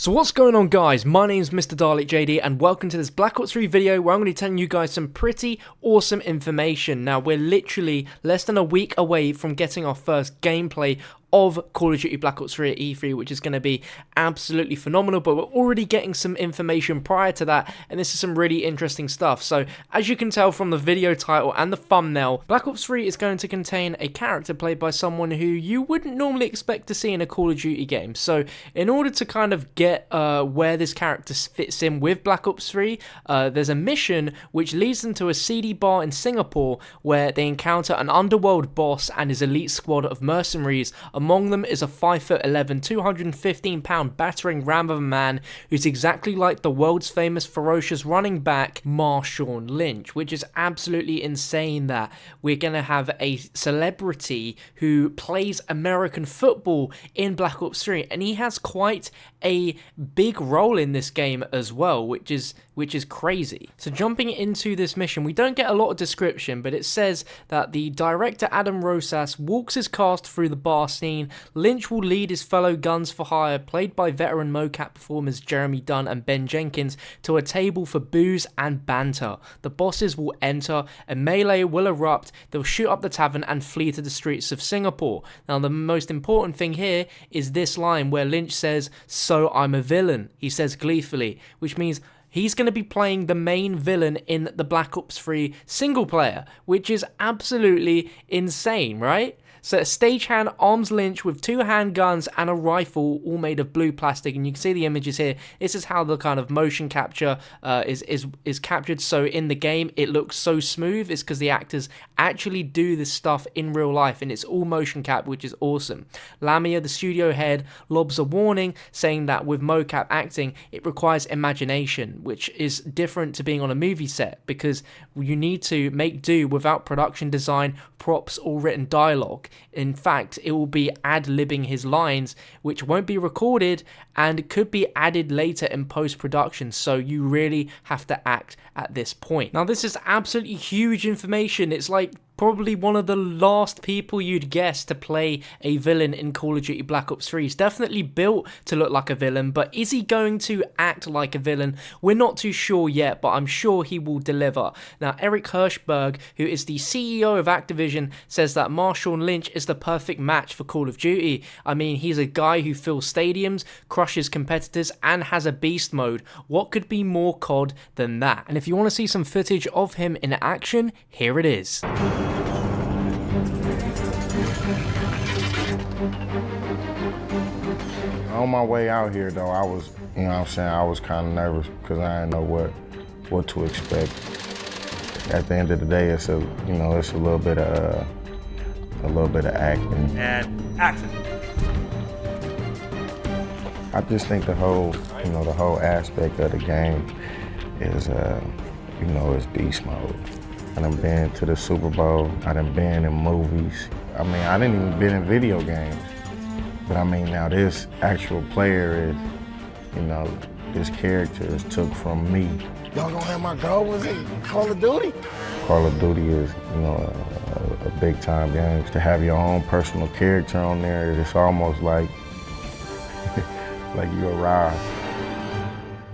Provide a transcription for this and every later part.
So what's going on, guys? My name's MrDalekJD and welcome to this Black Ops 3 video where I'm going to be telling you guys some pretty awesome information. Now, we're literally less than a week away from getting our first gameplay of Call of Duty Black Ops 3 at E3, which is going to be absolutely phenomenal, but we're already getting some information prior to that, and this is some really interesting stuff. So, as you can tell from the video title and the thumbnail, Black Ops 3 is going to contain a character played by someone who you wouldn't normally expect to see in a Call of Duty game. So, in order to kind of get where this character fits in with Black Ops 3, there's a mission which leads them to a seedy bar in Singapore where they encounter an underworld boss and his elite squad of mercenaries. Among them is a 5'11", 215-pound battering ram of a man who's exactly like the world's famous ferocious running back, Marshawn Lynch, which is absolutely insane that we're going to have a celebrity who plays American football in Black Ops 3, and he has quite a big role in this game as well, which is crazy. So jumping into this mission, we don't get a lot of description, but it says that the director Adam Rosas walks his cast through the bar scene. Lynch will lead his fellow guns for hire, played by veteran mocap performers Jeremy Dunn and Ben Jenkins, to a table for booze and banter. The bosses will enter, a melee will erupt, they'll shoot up the tavern and flee to the streets of Singapore. Now, the most important thing here is this line where Lynch says, "So I'm a villain," he says gleefully, which means he's going to be playing the main villain in the Black Ops 3 single player, which is absolutely insane, right? So a stagehand arms Lynch with two handguns and a rifle, all made of blue plastic, and you can see the images here. This is how the kind of motion capture is captured. So in the game, it looks so smooth. It's because the actors actually do this stuff in real life, and it's all motion cap, which is awesome. Lamia, the studio head, lobs a warning saying that with mocap acting, it requires imagination, which is different to being on a movie set because you need to make do without production design, props, or written dialogue. In fact, it will be ad-libbing his lines, which won't be recorded and could be added later in post-production, so you really have to act at this point. Now, this is absolutely huge information. It's like probably one of the last people you'd guess to play a villain in Call of Duty Black Ops 3. He's definitely built to look like a villain, but is he going to act like a villain? We're not too sure yet, but I'm sure he will deliver. Now, Eric Hirschberg, who is the CEO of Activision, says that Marshawn Lynch is the perfect match for Call of Duty. I mean, he's a guy who fills stadiums, crushes competitors, and has a beast mode. What could be more COD than that? And if you want to see some footage of him in action, here it is. On my way out here, though, I was, you know what I'm saying, I was kind of nervous because I didn't know what to expect. At the end of the day, it's a little bit of acting. And action. I just think the whole aspect of the game is, is beast mode. I done been to the Super Bowl. I done been in movies. I mean, I didn't even been in video games. But I mean, now this actual player is, this character is took from me. Y'all gonna have my goal? Was it Call of Duty? Call of Duty is, a big time game. To have your own personal character on there, it's almost like, like you arrived.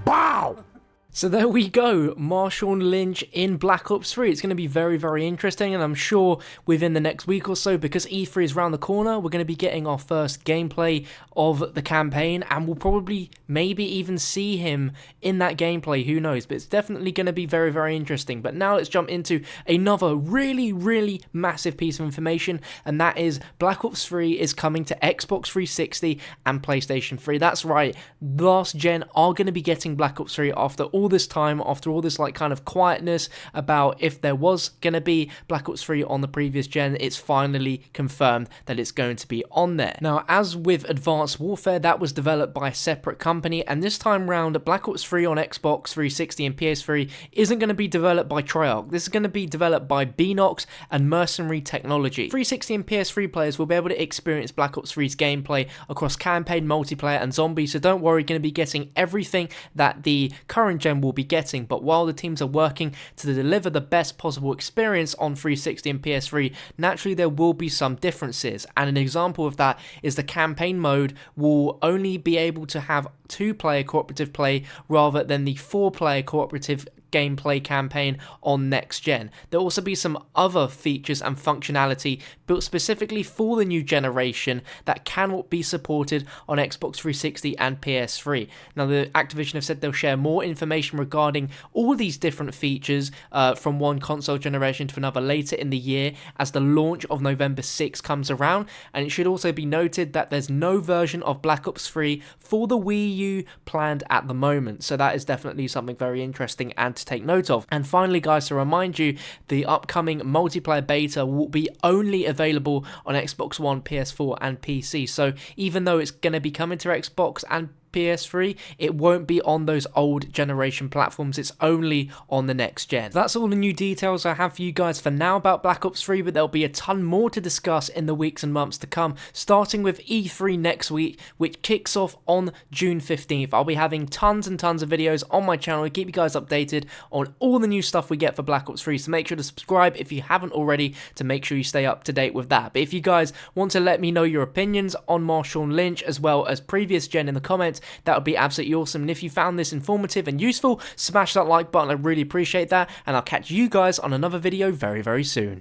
Wow! So there we go, Marshawn Lynch in Black Ops 3. It's going to be very, very interesting, and I'm sure within the next week or so, because E3 is around the corner, we're going to be getting our first gameplay of the campaign, and we'll probably maybe even see him in that gameplay, who knows, but it's definitely going to be very, very interesting. But now let's jump into another really, really massive piece of information, and that is Black Ops 3 is coming to Xbox 360 and PlayStation 3. That's right, last gen are going to be getting Black Ops 3 after all this time, after all this like kind of quietness about if there was going to be Black Ops 3 on the previous gen. It's finally confirmed that it's going to be on there. Now, as with Advanced Warfare, that was developed by a separate company, and this time round Black Ops 3 on Xbox 360 and PS3 isn't going to be developed by Treyarch. This is going to be developed by Beanox and Mercenary Technology. 360 and PS3 players will be able to experience Black Ops 3's gameplay across campaign, multiplayer, and zombies, so don't worry, you're going to be getting everything that the current gen gen will be getting, but while the teams are working to deliver the best possible experience on 360 and PS3, naturally there will be some differences, and an example of that is the campaign mode will only be able to have 2-player cooperative play rather than the 4-player cooperative gameplay campaign on next gen. There'll also be some other features and functionality built specifically for the new generation that cannot be supported on Xbox 360 and PS3. Now, the Activision have said they'll share more information regarding all these different features from one console generation to another later in the year as the launch of November 6 comes around, and it should also be noted that there's no version of Black Ops 3 for the Wii U planned at the moment, so that is definitely something very interesting and to take note of. And finally, guys, to remind you, the upcoming multiplayer beta will be only available on Xbox One, PS4 and PC, so even though it's going to be coming to Xbox and PS3, it won't be on those old generation platforms, it's only on the next gen. That's all the new details I have for you guys for now about Black Ops 3, but there'll be a ton more to discuss in the weeks and months to come, starting with E3 next week, which kicks off on June 15th. I'll be having tons and tons of videos on my channel to keep you guys updated on all the new stuff we get for Black Ops 3, so make sure to subscribe if you haven't already to make sure you stay up to date with that. But if you guys want to let me know your opinions on Marshawn, Lynch as well as previous gen in the comments, that would be absolutely awesome. And if you found this informative and useful, smash that like button, I really appreciate that, and I'll catch you guys on another video very, very soon.